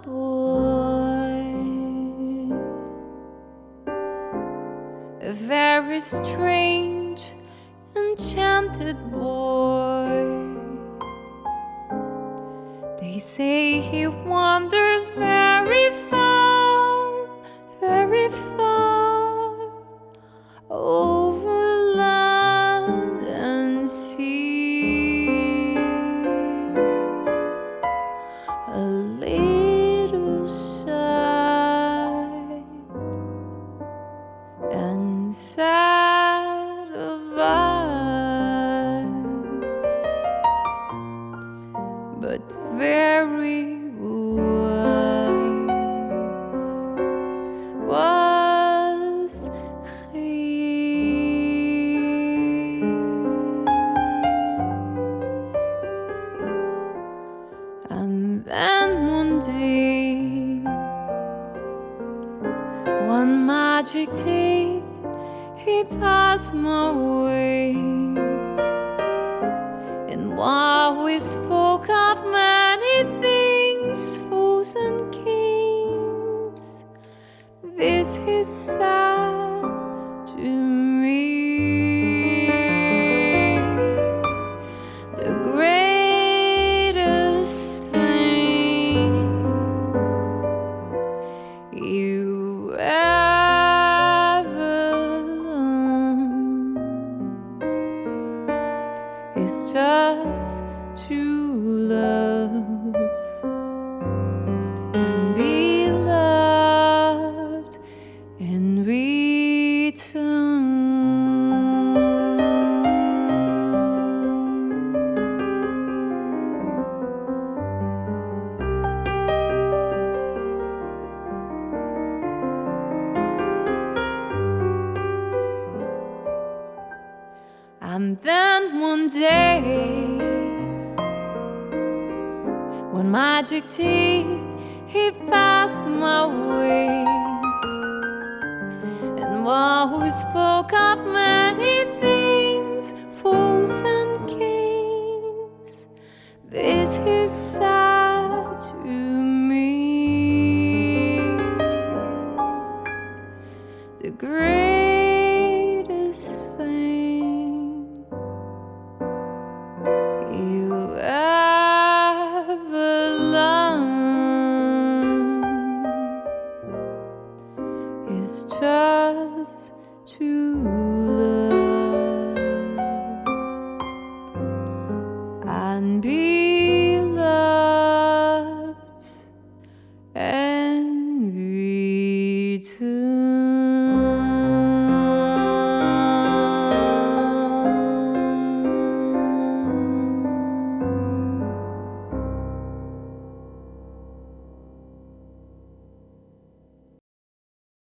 boy, a very strange, enchanted boy. They say he wandered very far, very far, over land and sea. A little shy and sad of eyes, but very wise was he. And then one day, one magic day, he passed my way. And while we spoke of many things, fools and kings, this he said to me: the greatest thing you ever learned is just to love and be loved in return. And then one day, one magic day, he passed my way. And while we spoke of many things, fools and kings, this he said to me: the greatest thing you ever learned is just to love and be